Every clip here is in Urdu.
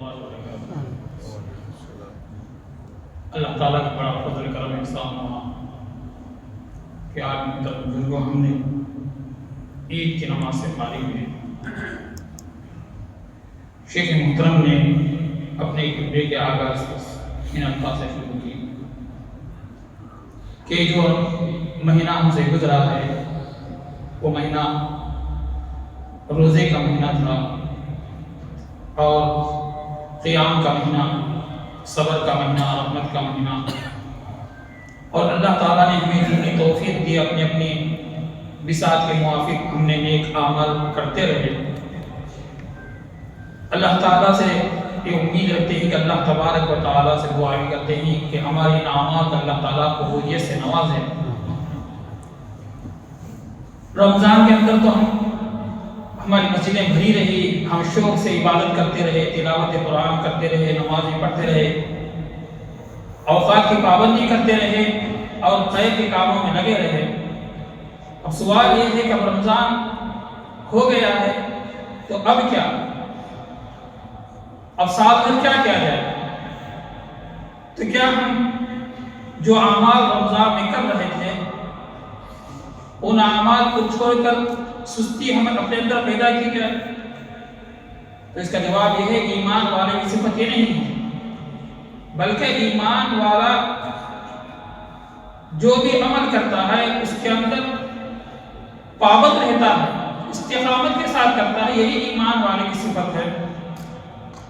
اللہ وبرکاتہ۔ اللہ تعالیٰ کا بڑا فضل کرم احسان ہوا کہ آج محترم بزرگوں ہم نے عید کی نماز سے فارغ ہوئے۔ شیخ محترم نے اپنے خطبے کے آغاز ان الفاظ سے شروع کی کہ جو مہینہ ہم سے گزرا ہے وہ مہینہ روزے کا مہینہ تھا اور قیام کا مہینہ، صبر کا مہینہ، رحمت کا مہینہ، اور اللہ تعالیٰ نے ہمیں اتنی توفیق دی اپنی اپنی بساط کے موافق ہم نے نیک اعمال کرتے رہے۔ اللہ تعالیٰ سے یہ امید رکھتے ہیں کہ اللہ تبارک و تعالیٰ سے دعا کرتے ہیں کہ ہماری ان اعمال کا اللہ تعالیٰ قبولیت سے نوازے۔ رمضان کے اندر تو ہماری مسجدیں بھری رہی، ہم شوق سے عبادت کرتے رہے، تلاوت قرآن کرتے رہے، نمازیں پڑھتے رہے، اوقات کی پابندی کرتے رہے اور خیر کے کاموں میں لگے رہے۔ اب سوال یہ ہے کہ اب رمضان ہو گیا ہے تو اب کیا؟ اب سال بھر کیا کیا جائے؟ تو کیا ہم جو اعمال رمضان میں کر رہے تھے ان اعمال کو چھوڑ کر سستی ہمیں اپنے اندر پیدا کی جائے؟ تو اس کا جواب یہ ہے کہ ایمان والے کی صفت یہ نہیں ہے، بلکہ ایمان والا جو بھی عمل کرتا ہے اس کے اندر پابند رہتا ہے، استقامت کے ساتھ کرتا ہے، یہی ایمان والے کی صفت ہے۔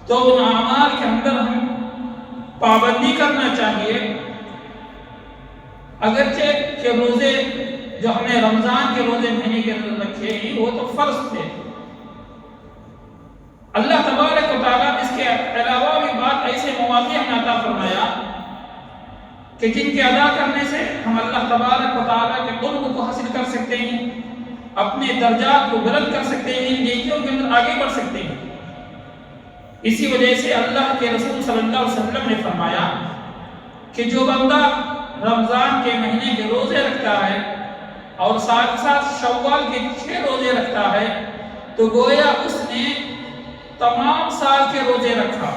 تو ان اعمال کے اندر ہم پابندی کرنا چاہیے، اگرچہ کہ روزے جو ہم نے رمضان کے روزے مہینے کے اندر رکھے ہیں وہ تو فرض تھے، اللہ تبارک و تعالیٰ اس کے علاوہ بھی بات ایسے مواقع ہمیں عطا فرمایا کہ جن کے ادا کرنے سے ہم اللہ تبارک و تعالیٰ کے قرب کو حاصل کر سکتے ہیں، اپنے درجات کو بلند کر سکتے ہیں، نیکیوں کے اندر آگے بڑھ سکتے ہیں۔ اسی وجہ سے اللہ کے رسول صلی اللہ علیہ وسلم نے فرمایا کہ جو بندہ رمضان کے مہینے کے روزے رکھتا ہے اور ساتھ ساتھ شوال کے 6 روزے رکھتا ہے تو گویا اس نے تمام سال کے روزے رکھا،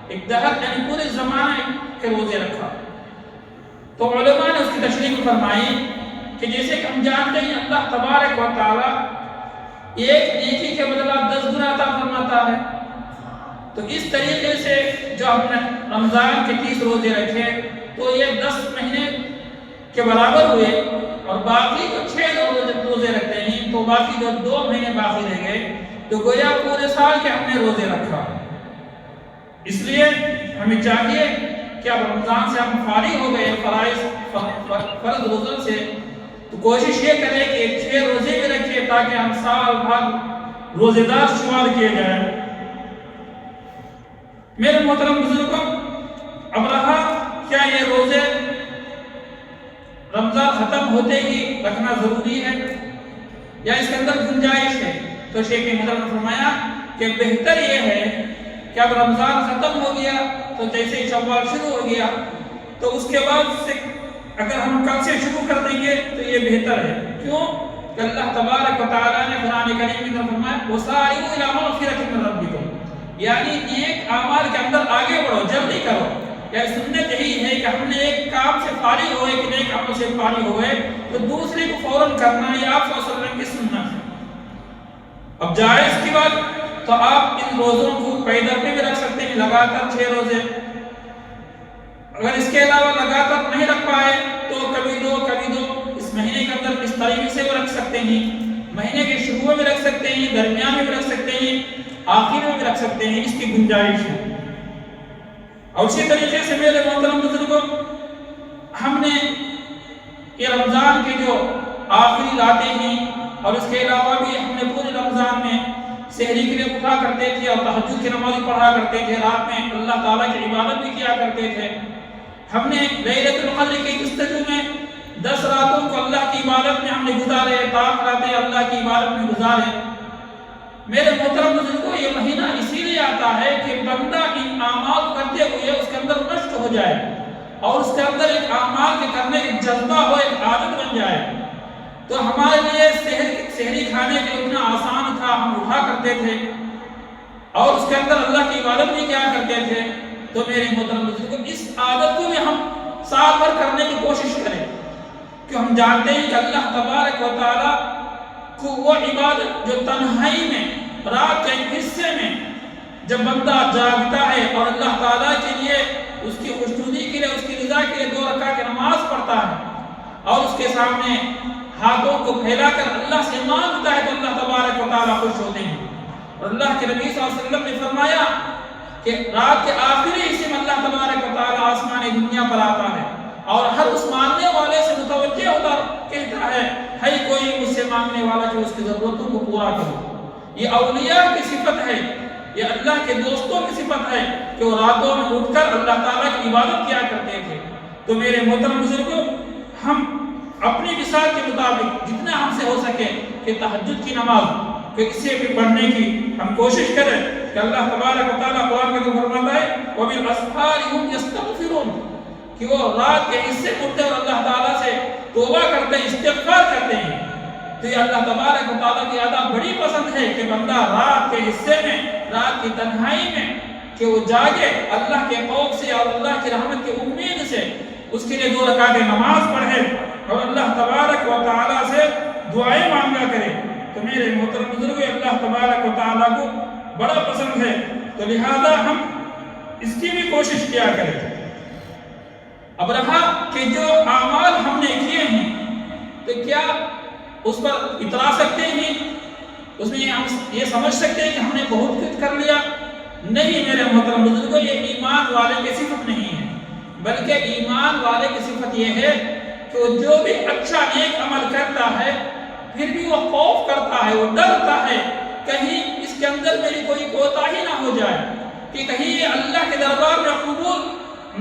ایک دہر یعنی پورے زمانے کے روزے رکھا۔ تو علماء نے اس کی تشریح فرمائی کہ جیسے کہ ہم جانتے ہیں اللہ تبارک و تعالیٰ ایک نیکی کے بدلہ 10 گنا عطا فرماتا ہے، تو اس طریقے سے جو ہم نے رمضان کے 30 روزے رکھے تو یہ 10 مہینے کے برابر ہوئے، اور باقی جو 6 روزے رکھتے ہیں تو باقی جو 2 مہینے باقی رہ گئے تو گویا پورے سال کے ہم نے روزے رکھا۔ اس لیے ہمیں چاہیے کہ اب رمضان سے ہم فارغ ہو گئے فرض روزوں سے، تو کوشش یہ کریں کہ 6 روزے بھی رکھیں تاکہ ہم سال بھر روزے دار شمار کیے جائیں۔ میرے محترم بزرگوں، اب رہا کیا یہ روزے رمضان ختم ہوتے ہی رکھنا ضروری ہے یا اس کے اندر گنجائش ہے؟ تو شیخ محترم نے فرمایا کہ بہتر یہ ہے کہ اب رمضان ختم ہو گیا تو جیسے ہی شوال شروع ہو گیا تو اس کے بعد سے اگر ہم کل سے شروع کر دیں گے تو یہ بہتر ہے۔ کیوں کہ اللہ تبارک و تعالیٰ نے قرآن کریم میں فرمایا وَسَارِعُوا إِلَىٰ مَغْفِرَةٍ مِّن رَّبِّكُمْ، یعنی ایک اعمال کے اندر آگے بڑھو، جلدی کرو۔ یا سنت یہی ہے کہ ہم نے ایک کام سے فارغ ہوئے کہ ایک عمل سے فارغ ہوئے تو دوسرے کو فوراً کرنا، یہ آپ صلی اللہ علیہ وسلم کی سنت ہے۔ اب جائز کی بات تو آپ ان روزوں کو پیدل پہ بھی رکھ سکتے ہیں، لگاتار 6 روزے۔ اگر اس کے علاوہ لگاتار نہیں رکھ پائے تو کبھی دو اس مہینے کے اندر اس طریقے سے بھی رکھ سکتے ہیں، مہینے کے شروع میں بھی رکھ سکتے ہیں، درمیان میں بھی رکھ سکتے ہیں، آخر میں بھی رکھ سکتے ہیں، اس کی گنجائش ہے۔ اور اسی طریقے سے میرے محترم بزرگوں، ہم نے یہ رمضان کے جو آخری راتیں ہیں اور اس کے علاوہ بھی ہم نے پورے رمضان میں سحری کے لیے اٹھا کرتے تھے اور تہجد کی نماز پڑھا کرتے تھے، رات میں اللہ تعالیٰ کی عبادت بھی کیا کرتے تھے۔ ہم نے لیلۃ القدر کی جستجو میں 10 راتوں کو اللہ کی عبادت میں ہم نے گزارے، طاق راتیں اللہ کی عبادت میں گزارے۔ میرے محترم بزرگوں، یہ مہینہ اسی لیے آتا ہے کہ بندہ ان اعمال کرتے ہوئے اس کے اندر نشٹ ہو جائے اور اس کے اندر ایک اعمال کے کرنے کا جذبہ ہو، ایک عادت بن جائے۔ تو ہمارے لیے سحری کھانے کے اتنا آسان تھا، ہم اٹھا کرتے تھے اور اس کے اندر اللہ کی عبادت بھی کیا کرتے تھے. تو میرے محترم بزرگوں، اس عادت کو بھی ہم سال بھر کرنے کی کوشش کریں، کہ ہم جانتے ہیں کہ اللہ تبارک و تعالیٰ کو وہ عبادت جو تنہائی میں رات کے ایک حصے میں جب بندہ جاگتا ہے اور اللہ تعالیٰ کے لیے، اس کی خوشنودی کے لیے، اس کی رضا کے لیے 2 رکعت نماز پڑھتا ہے اور اس کے سامنے ہاتھوں کو پھیلا کر اللہ سے مانگتا ہے، تو اللہ تبارک و تعالیٰ خوش ہوتے ہیں. اور اللہ کے نبی صلی اللہ علیہ وسلم نے فرمایا کہ رات کے آخری حصے میں اللہ تبارک و تعالیٰ آسمان دنیا پر آتا ہے اور ہر اس مانگنے والے سے متوجہ ہوتا کہتا ہے کوئی مجھ سے مانگنے والا جو اس کی ضرورتوں کو پورا کرے. یہ اولیاء کی صفت ہے، یہ اللہ کے دوستوں کی صفت ہے کہ وہ راتوں میں اٹھ کر اللہ تعالیٰ کی عبادت کیا کرتے تھے. تو میرے محترم بزرگوں، ہم اپنی مثال کے مطابق جتنا ہم سے ہو سکے کہ تہجد کی نماز کہ اسے بھی پڑھنے کی ہم کوشش کریں کہ اللہ تبارک و تعالیٰ قرآن میں تو فرماتا ہے وَبِالْأَسْحَارِ هُمْ يَسْتَغْفِرُونَ کہ وہ رات کے حصے اٹھتے اور اللہ تعالیٰ سے توبہ کرتے ہیں، استغفار کرتے ہیں. تو یہ اللہ تبارک و تعالیٰ کی عادت بڑی پسند ہے کہ بندہ رات کے حصے میں، رات کی تنہائی میں کہ وہ جاگے اللہ کے خوف سے اور اللہ کی رحمت کی امید سے، اس کے لیے 2 رکعت نماز پڑھے اور اللہ تبارک و تعالیٰ سے دعائیں مانگا کرے. تو میرے محترم بزرگوں، اللہ تبارک و تعالیٰ کو بڑا پسند ہے، تو لہذا ہم اس کی بھی کوشش کیا کریں. اب رہا کہ جو اعمال ہم نے کیے ہیں تو کیا اس پر اترا سکتے ہیں، اس میں ہم یہ سمجھ سکتے ہیں کہ ہم نے بہت کچھ کر لیا؟ نہیں میرے محترم بزرگوں، یہ ایمان والے کی صفت نہیں ہے، بلکہ ایمان والے کی صفت یہ ہے کہ وہ جو بھی اچھا نیک عمل کرتا ہے پھر بھی وہ خوف کرتا ہے، وہ ڈرتا ہے کہیں اس کے اندر میری کوئی کوتاہی نہ ہو جائے، کہ کہیں یہ اللہ کے دربار میں قبول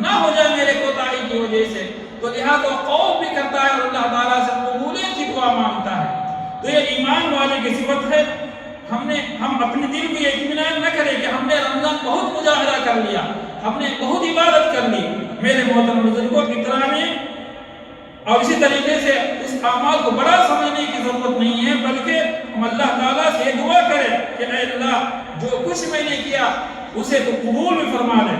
نہ ہو جائے میرے کوتاہی کی وجہ سے. تو لہذا وہ خوف بھی کرتا ہے اور اللہ تعالیٰ سے قبولیت کی دعا مانگتا ہے. تو یہ ایمان والے کی صفت ہے. ہم اپنے دل کو یہ اطمینان نہ کریں کہ ہم نے رمضان بہت مجاہدہ کر لیا، ہم نے بہت عبادت کر لی. میرے محترم بزرگوں، اترانے اور اسی طریقے سے اس اعمال کو بڑا سمجھنے کی ضرورت نہیں ہے، بلکہ ہم اللہ تعالیٰ سے دعا کریں کہ اے اللہ جو کچھ میں نے کیا اسے تو قبول بھی فرما دے.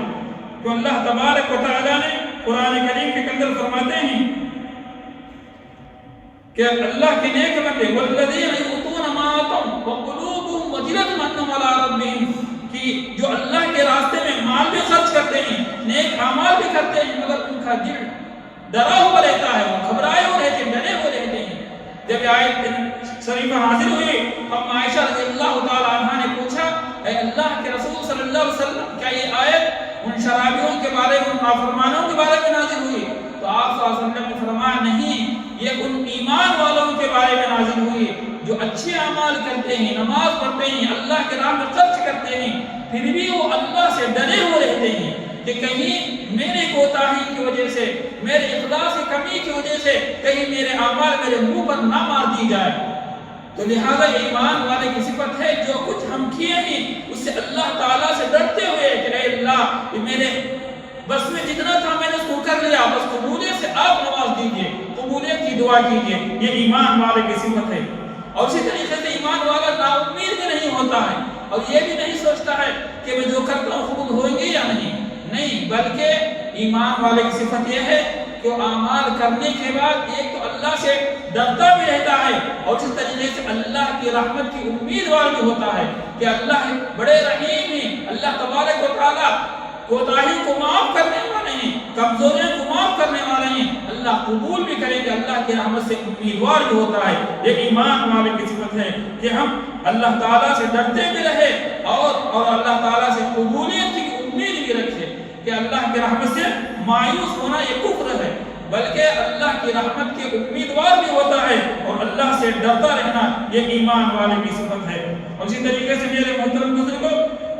تو اللہ تبارک و تعالیٰ نے قرآن کریم کے اندر فرماتے ہیں کہ اللہ کے نیک بندے والذین یؤتون ما آتوا وقلوبهم وجلة انهم على ربهم کہ جو اللہ کے راستے میں مال بھی خرچ کرتے ہیں، نیک اعمال بھی کرتے ہیں، مگر ان کا دل ڈرا ہوا رہتا ہے، وہ گھبرائے ہوئے رہتے ہیں، ڈرے ہوئے رہتے ہیں. جب آیت شریفہ نازل ہوئی، اب عائشہ رضی اللہ تعالی عنہا نے پوچھا اے اللہ کے رسول صلی اللہ علیہ وسلم، کیا یہ آیت ان شرابیوں کے بارے میں، نافرمانوں کے بارے میں نازل ہوئی؟ تو آپ صلی اللہ علیہ وسلم نے فرمایا نہیں، یہ ان ایمان والوں کے بارے میں نازل ہوئی جو اچھے اعمال کرتے ہیں، نماز پڑھتے ہیں، اللہ کے راہ میں خرچ کرتے ہیں، پھر بھی وہ اللہ سے ڈرے ہوئے رہتے ہیں کہ کہیں میرے کوتاہی کی وجہ سے، میرے اخلاص کی کمی کی وجہ سے کہیں میرے اعمال میرے منہ پر نہ مار دی جائے. تو لہذا ایمان والے کی صفت ہے جو کچھ ہم کیے ہیں اس سے اللہ تعالیٰ سے ڈرتے ہوئے کہ اے اللہ میرے بس میں جتنا تھا میں نے اس کو کر لیا، بس قبولیت سے آپ نواز دیجئے، قبولیت کی دعا کیجئے. یہ ایمان والے کی صفت ہے. اور اسی طریقے سے ایمان والا نا امید بھی نہیں ہوتا ہے اور یہ بھی نہیں سوچتا ہے کہ میں جو کرتا ہوں قبول ہوئیں گے یا نہیں، بلکہ ایمان والے کی صفت یہ ہے کہ وہ اعمال کرنے کے بعد ایک تو اللہ سے ڈرتا بھی رہتا ہے اور اس طریقے سے اللہ کی رحمت کی امیدوار بھی ہوتا ہے کہ اللہ بڑے رحیم ہیں، اللہ تبارک و تعالیٰ کوتاہی کو معاف کرنے والے ہیں، کمزوریوں کو معاف کرنے والے ہیں، اللہ قبول بھی کریں گے، اللہ کی رحمت سے امیدوار بھی ہوتا ہے. یہ ایمان والے کی صفت ہے کہ ہم اللہ تعالیٰ سے ڈرتے بھی رہے اور اللہ تعالیٰ سے قبولیت کی امید بھی رکھے کہ اللہ کی رحمت سے مایوس ہونا یہ کفر ہے، بلکہ اللہ کی رحمت کے امیدوار بھی ہوتا ہے اور اللہ سے ڈرتا رہنا یہ ایمان والے کی صفت ہے. اور اسی طریقے سے میرے محترم بزرگوں،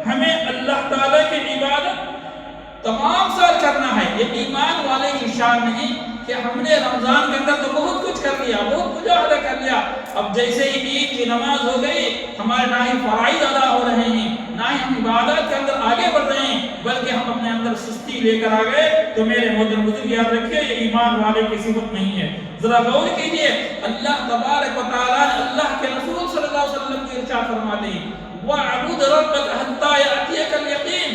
ہمیں اللہ تعالیٰ کی عبادت تمام سال کرنا ہے. یہ ایمان والے کی شان نہیں کہ ہم نے رمضان کے اندر تو بہت کچھ کر لیا، بہت مجاہدہ کر لیا، اب جیسے ہی عید کی نماز ہو گئی ہمارے نہ ہی فرائض ادا ہو رہے ہیں، نہ ہی ہم عبادات کے اندر آگے بڑھ رہے ہیں، بلکہ ہم اپنے اندر سستی لے کر آ گئے. تو میرے محترم بزرگ یاد رکھیے یہ ایمان والے کی صفت نہیں ہے. ذرا غور کیجئے، اللہ تبارک و تعالیٰ نے اللہ کے رسول صلی اللہ علیہ وسلم کی ارشاد فرماتے ہیں وَاعْبُدْ ربك حتى يأتيك اليقين،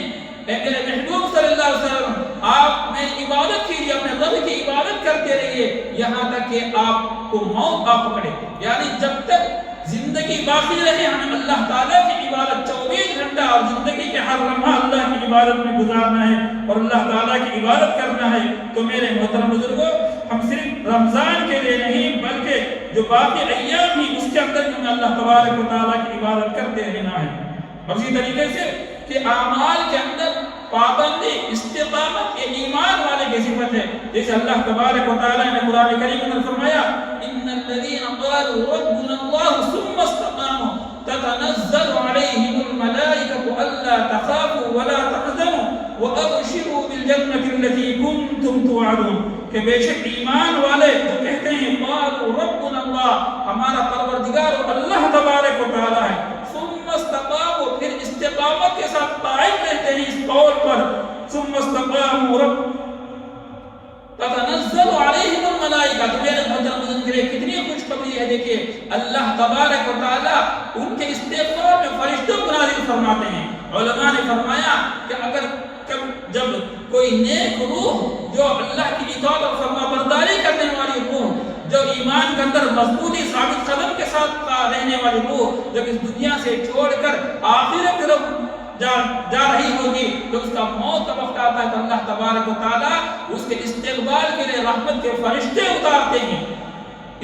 اے میرے محبوب صلی اللہ علیہ وسلم آپ میری عبادت کیجیے، اپنے رب کی عبادت کرتے رہیے یہاں تک کہ آپ کو موت آ پکڑے. یعنی جب تک زندگی باقی رہے ہمیں اللہ تعالیٰ کی عبادت 24 گھنٹہ اور زندگی کے ہر لمحہ اللہ کی عبادت میں گزارنا ہے اور اللہ تعالیٰ کی عبادت کرنا ہے. تو میرے محترم بزرگوں ہم صرف رمضان کے لیے نہیں بلکہ جو باقی ایام ہی اس کے اندر ہمیں اللہ تبارک و تعالیٰ کی عبادت کرتے رہنا ہے. اور اسی طریقے سے کہ اعمال کے اندر پابندی استقامت یہ ایمان والے کی صفت ہے. جیسے اللہ تبارک و تعالیٰ نے قرآن کریم میں فرمایا ان الذين قالوا ربنا الله ثم استقاموا تتنزل عليهم الملائكة الا تخافوا ولا تحزنوا وابشروا بالجنة التي كنتم توعدون. کہ بے شک ایمان والے جو کہتے ہیں قالوا ربنا الله ہمارا پروردگار اللہ تبارک و تعالیٰ ہے، ثم استقاموا پھر استقامت کے ساتھ قائم رہتے ہیں اس قول پر، ثم استقاموا رب تتنزل علیہم الملائکہ. تو میرے محترم بزرگوں کتنی خوشخبری ہے. دیکھیے اللہ تبارک و تعالیٰ ان کے استقبال میں فرشتوں کو نازل فرماتے ہیں. علماء نے فرمایا کہ اگر جب کوئی نیک روح جو اللہ کی اطاعت اور فرما برداری کرنے والی روح، جو ایمان کے اندر مضبوطی ثابت قدم کے ساتھ رہنے والی روح جب اس دنیا سے چھوڑ کر آخرت کی طرف جا رہی ہوگی تو اس کا موت کا وقت آتا ہے تو اللہ تبارک و تعالیٰ اس کے استقبال کے لیے رحمت کے فرشتے اتارتے ہیں.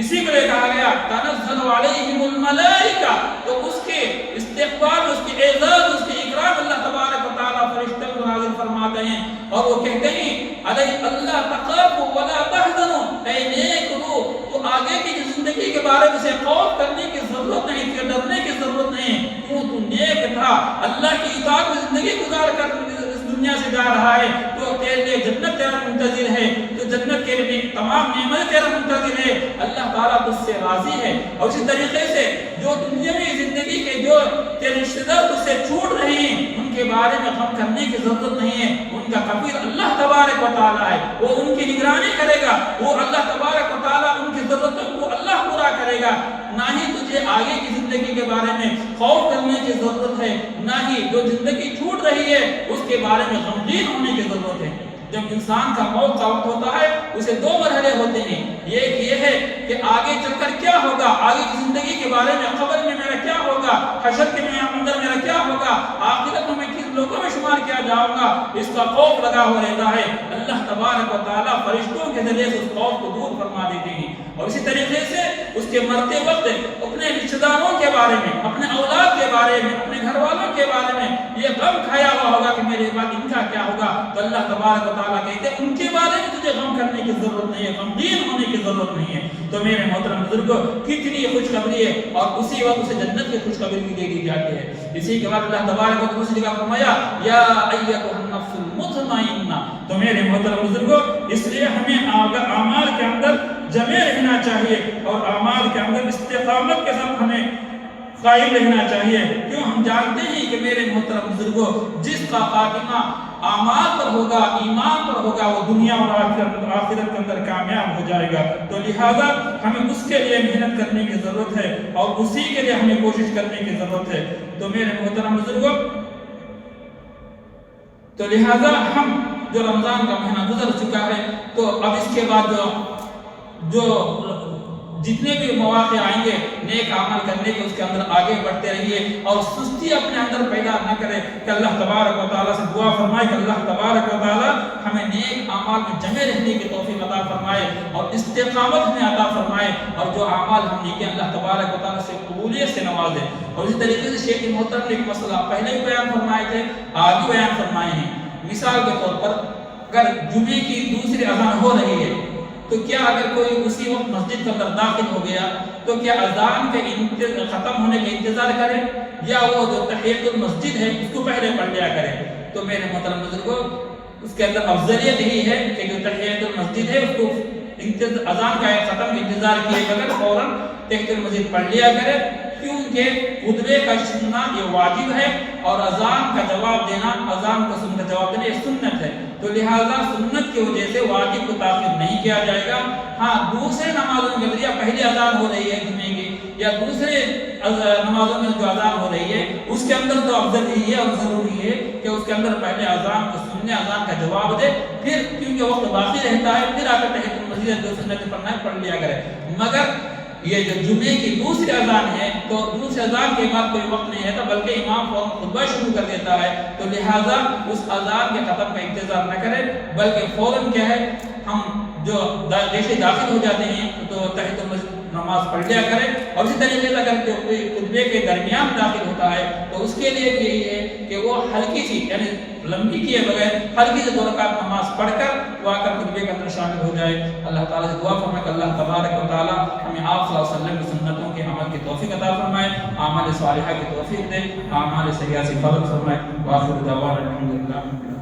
اسی کو لے کہا گیا تنزل علیہم الملائکہ. تو اس کے استقبال، اس کی اعزاز، اس کی اکرام اللہ تبارک و تعالیٰ فرشتوں کو نازل فرماتے ہیں اور وہ کہتے ہیں اللہ تخافوا ولا تحزنوا. اے نیک روح تو آگے کی زندگی کے بارے میں سے خوف کرنے کی ضرورت نہیں، کہ ڈرنے کی ضرورت نہیں. کیوں تو نیک تھا، اللہ کی اطاعت میں زندگی گزار کر اس دنیا سے جا رہا ہے تو تیرے لیے جنت تیرا منتظر ہے، تو جنت کے لیے تمام نعمت تیرا منتظر ہے. اللہ تعالیٰ تجھ سے راضی ہے. اور اسی طریقے سے جو دنیاوی زندگی کے جو تیرے رشتہ دار تجھ سے چھوٹ رہے ہیں ان کے بارے میں غم کرنے کی ضرورت نہیں ہے. ان کا کفیل اللہ تبارک و تعالیٰ ہے، وہ ان کی نگرانی کرے گا. وہ اللہ تبارک و تعالیٰ ان کی ضرورتوں کو اللہ پورا کرے گا. نہ ہی تجھے آگے کی زندگی کے بارے میں خوف کرنے کی ضرورت ہے، نہ ہی جو زندگی چھوٹ رہی ہے اس کے بارے میں غمگین ہونے کی ضرورت ہے. جب انسان کا موت کا وقت ہوتا ہے اسے 2 مرحلے ہوتے ہیں. ایک یہ ہے کہ آگے چل کر کیا ہوگا، آگے کی زندگی کے بارے میں قبر میں میرا کیا ہوگا، حشر کے اندر میرا کیا ہوگا، آخرت میں کس لوگوں میں شمار کیا جاؤں گا، اس کا خوف لگا ہوا رہتا ہے. اللہ تبارک و تعالیٰ فرشتوں کے ذریعے سے اس خوف کو دور فرما دیتے ہیں. اور اسی طریقے سے اس کے مرتے وقت اپنے رشتہ داروں کے بارے میں، اپنے اولاد کے بارے میں، اپنے گھر والوں کے بارے میں یہ غم کھایا ہوا ہوگا کہ میرے بعد ان کا کیا ہوگا. تو اللہ تبارک و تعالیٰ کہتے ہیں ان کے بارے میں تجھے غم کرنے کی ضرورت نہیں ہے، غمگین ہونے کی ضرورت نہیں ہے. تو میرے محترم بزرگوں کتنی خوشخبری ہے اور اسی وقت اسے جنت کی خوشخبری بھی دے دی جاتی ہے. اسی کے بعد اللہ تبارک و تعالیٰ نے فرمایا یا ایتھا النفس المطمئنہ. تو میرے محترم بزرگوں اس لیے ہمیں اعمال کے اندر جمع رہنا چاہیے اور اعمال کے اندر استقامت کے ساتھ ہمیں قائم رہنا چاہیے. کیوں ہم جانتے ہیں کہ میرے محترم بزرگوں جس کا خاتمہ اعمال پر ہوگا، ایمان پر ہوگا، وہ دنیا اور آخرت کے اندر کامیاب ہو جائے گا. تو لہٰذا ہمیں اس کے لیے محنت کرنے کی ضرورت ہے اور اسی کے لیے ہمیں کوشش کرنے کی ضرورت ہے. تو میرے محترم بزرگوں تو لہٰذا ہم جو رمضان کا مہینہ گزر چکا ہے تو اب اس کے بعد جو جتنے بھی مواقع آئیں گے نیک عمل کرنے کے اس کے اندر آگے بڑھتے رہیے اور سستی اپنے اندر پیدا نہ کرے. کہ اللہ تبارک و تعالیٰ سے دعا فرمائے کہ اللہ تبارک و تعالیٰ ہمیں نیک اعمال میں جمع رہنے کی توفیق عطا فرمائے اور استقامت ہمیں عطا فرمائے اور جو اعمال ہم نے کیے اللہ تبارک و تعالیٰ سے قبولیت سے نوازے. اور اسی طریقے سے شیخ محترم نے ایک مسئلہ پہلے بھی بیان فرمائے تھے، آج بھی بیان فرمائے ہیں. مثال کے طور پر اگر جمعے کی دوسری اذان ہو رہی ہے تو کیا اگر کوئی اسی وقت مسجد کے اندر داخل ہو گیا تو کیا اذان کے ختم ہونے کا انتظار کرے یا وہ جو تحیۃ المسجد ہے اس کو پہلے پڑھ لیا کرے؟ تو میرے محترم بزرگوں اس کے اندر افضلیت یہی ہے کہ جو تحیۃ المسجد ہے اس کو اذان کا ختم انتظار کیے بغیر فوراً تحیۃ المسجد پڑھ لیا کرے، کیونکہ خطبے کا سننا یہ واجب ہے اور اذان کا جواب دینا، اذان کا سن کا جواب دینا یہ سنت ہے. تو لہٰذا سنت کی وجہ سے واجب کو تاخیر نہیں کیا جائے گا. ہاں دوسرے نمازوں کے ذریعے پہلی اذان ہو رہی ہے جمعے کی یا دوسرے نمازوں میں جو اذان ہو رہی ہے اس کے اندر تو افضل یہی ہے اور ضروری ہے کہ اس کے اندر پہلے اذان کو سننے، اذان کا جواب دے، پھر کیونکہ وقت باقی رہتا ہے پھر آ کر تحیۃ المسجد دو سنت پڑھ لیا کرے۔ مگر یہ جو جمعے کی دوسری اذان ہے تو دوسری اذان کے بعد کوئی وقت نہیں رہتا بلکہ امام فوراً خطبہ شروع کر دیتا ہے، تو لہٰذا اس اذان کے ختم کا انتظار نہ کرے بلکہ فوراً کیا ہے ہم جو جیسے داخل ہو جاتے ہیں تو تحیۃ المسجد نماز پڑھ لیا کرے۔ اور اسی طریقے سے اگر کوئی خطبے کے درمیان داخل ہوتا ہے تو اس کے لیے یہی ہے کہ وہ ہلکی سی یعنی لمبی کیے بغیر ہلکی سے 2 رکعت نماز پڑھ کر وہ آ کر خطبے کے اندر شامل ہو جائے۔ اللہ تعالیٰ سے دعا فرمائے کہ اللہ تبارک و تعالیٰ ہمیں آپ صلی اللہ علیہ وسلم کی سنتوں کے عمل کی توفیق عطا فرمائے، اعمال صالحہ کی توفیق دے، اعمال سیئہ سے فرج فرمائے۔ وآخر دعوانا الحمدللہ۔